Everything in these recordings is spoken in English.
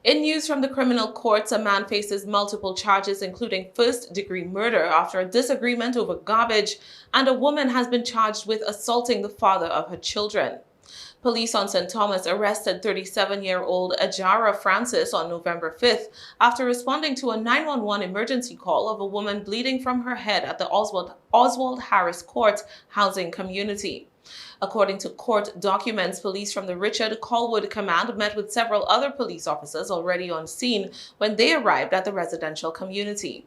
In news from the criminal courts, a man faces multiple charges, including first-degree murder after a disagreement over garbage, and a woman has been charged with assaulting the father of her children. Police on St. Thomas arrested 37-year-old Ajara Francis on November 5th after responding to a 911 emergency call of a woman bleeding from her head at the Oswald Harris Court housing community. According to court documents, police from the Richard Colwood Command met with several other police officers already on scene when they arrived at the residential community.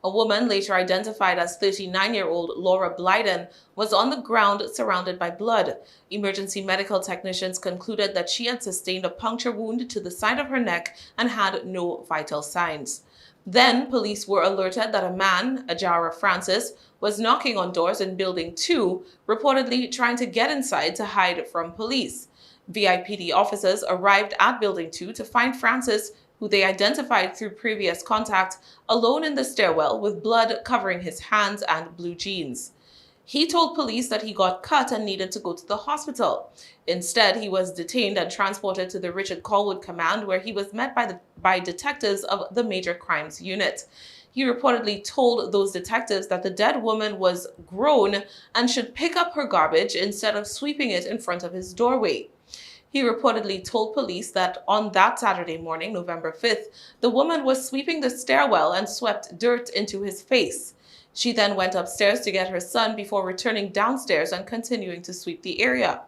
A woman, later identified as 39-year-old Laura Blyden, was on the ground surrounded by blood. Emergency medical technicians concluded that she had sustained a puncture wound to the side of her neck and had no vital signs. Then, police were alerted that a man, Ajara Francis, was knocking on doors in Building 2, reportedly trying to get inside to hide from police. VIPD officers arrived at Building 2 to find Francis, who they identified through previous contact, alone in the stairwell with blood covering his hands and blue jeans. He told police that he got cut and needed to go to the hospital. Instead, he was detained and transported to the Richard Colwood Command, where he was met by detectives of the Major Crimes Unit. He reportedly told those detectives that the dead woman was grown and should pick up her garbage instead of sweeping it in front of his doorway. He reportedly told police that on that Saturday morning, November 5th, the woman was sweeping the stairwell and swept dirt into his face. She then went upstairs to get her son before returning downstairs and continuing to sweep the area.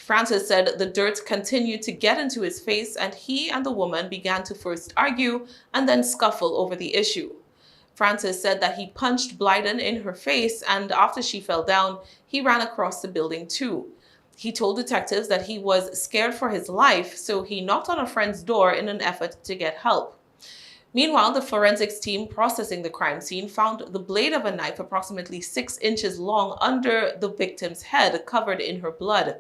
Francis said the dirt continued to get into his face, and he and the woman began to first argue and then scuffle over the issue. Francis said that he punched Blyden in her face, and after she fell down, he ran across the building too. He told detectives that he was scared for his life, so he knocked on a friend's door in an effort to get help. Meanwhile, the forensics team processing the crime scene found the blade of a knife approximately 6 inches long under the victim's head, covered in her blood.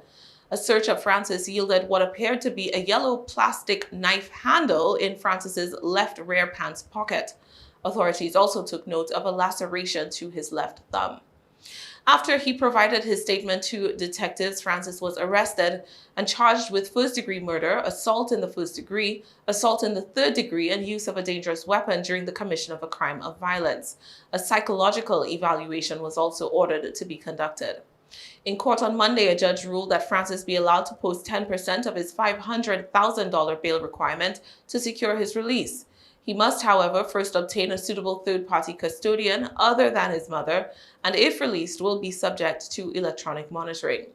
A search of Francis yielded what appeared to be a yellow plastic knife handle in Francis's left rear pants pocket. Authorities also took note of a laceration to his left thumb. After he provided his statement to detectives, Francis was arrested and charged with first-degree murder, assault in the first degree, assault in the third degree, and use of a dangerous weapon during the commission of a crime of violence. A psychological evaluation was also ordered to be conducted. In court on Monday, a judge ruled that Francis be allowed to post 10% of his $500,000 bail requirement to secure his release. He must, however, first obtain a suitable third-party custodian other than his mother, and if released, will be subject to electronic monitoring.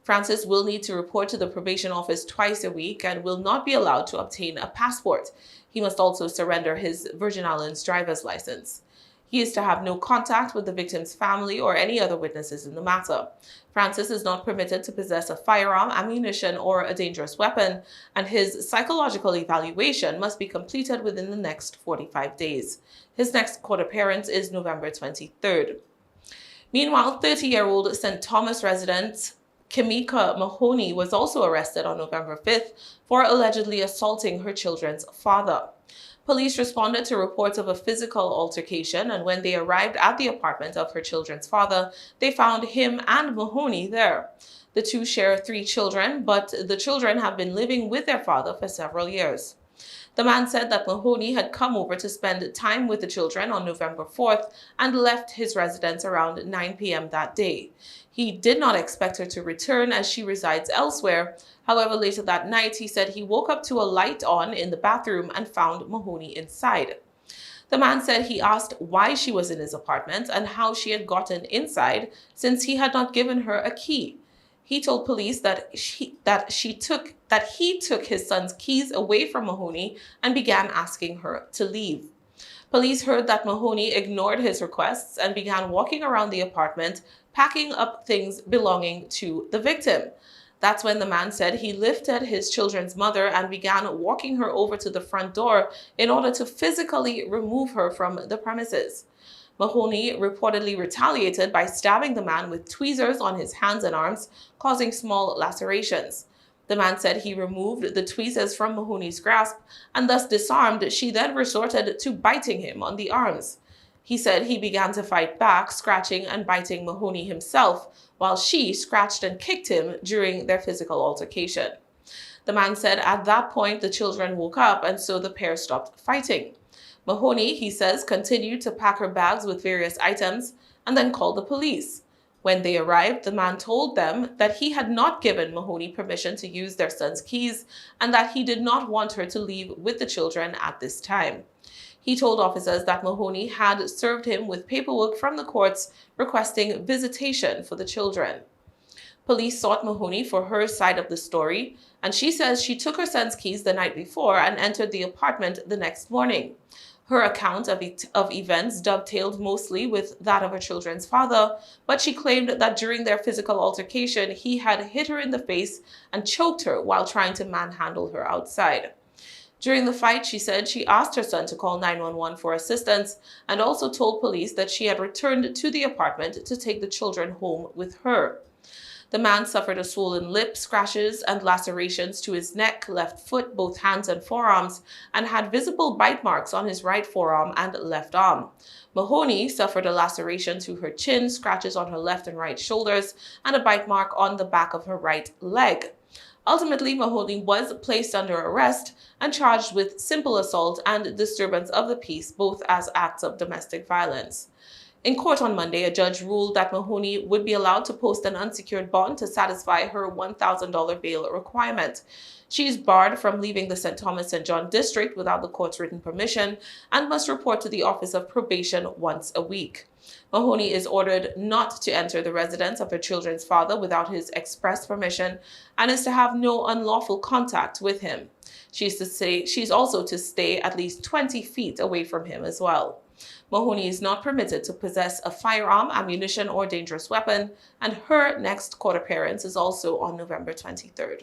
Francis will need to report to the probation office twice a week and will not be allowed to obtain a passport. He must also surrender his Virgin Islands driver's license. He is to have no contact with the victim's family or any other witnesses in the matter. Francis is not permitted to possess a firearm, ammunition, or a dangerous weapon, and his psychological evaluation must be completed within the next 45 days. His next court appearance is November 23rd. Meanwhile, 30-year-old St. Thomas resident Kimika Mahoney was also arrested on November 5th for allegedly assaulting her children's father. Police responded to reports of a physical altercation, and when they arrived at the apartment of her children's father, they found him and Mahoney there. The two share 3 children, but the children have been living with their father for several years. The man said that Mahoney had come over to spend time with the children on November 4th and left his residence around 9 p.m. that day. He did not expect her to return as she resides elsewhere. However, later that night, he said he woke up to a light on in the bathroom and found Mahoney inside. The man said he asked why she was in his apartment and how she had gotten inside since he had not given her a key. He told police that he took his son's keys away from Mahoney and began asking her to leave. Police heard that Mahoney ignored his requests and began walking around the apartment, packing up things belonging to the victim. That's when the man said he lifted his children's mother and began walking her over to the front door in order to physically remove her from the premises. Mahoney reportedly retaliated by stabbing the man with tweezers on his hands and arms, causing small lacerations. The man said he removed the tweezers from Mahoney's grasp, and thus disarmed, she then resorted to biting him on the arms. He said he began to fight back, scratching and biting Mahoney himself, while she scratched and kicked him during their physical altercation. The man said at that point the children woke up and so the pair stopped fighting. Mahoney, he says, continued to pack her bags with various items and then called the police. When they arrived, the man told them that he had not given Mahoney permission to use their son's keys and that he did not want her to leave with the children at this time. He told officers that Mahoney had served him with paperwork from the courts requesting visitation for the children. Police sought Mahoney for her side of the story, and she says she took her son's keys the night before and entered the apartment the next morning. Her account of events dovetailed mostly with that of her children's father, but she claimed that during their physical altercation, he had hit her in the face and choked her while trying to manhandle her outside. During the fight, she said she asked her son to call 911 for assistance and also told police that she had returned to the apartment to take the children home with her. The man suffered a swollen lip, scratches and lacerations to his neck, left foot, both hands and forearms, and had visible bite marks on his right forearm and left arm. Mahoney suffered a laceration to her chin, scratches on her left and right shoulders, and a bite mark on the back of her right leg. Ultimately, Mahoney was placed under arrest and charged with simple assault and disturbance of the peace, both as acts of domestic violence. In court on Monday, a judge ruled that Mahoney would be allowed to post an unsecured bond to satisfy her $1,000 bail requirement. She is barred from leaving the St. Thomas-St. John district without the court's written permission and must report to the Office of Probation once a week. Mahoney is ordered not to enter the residence of her children's father without his express permission and is to have no unlawful contact with him. She's also to stay at least 20 feet away from him as well. Mahoney is not permitted to possess a firearm, ammunition, or dangerous weapon, and her next court appearance is also on November 23rd.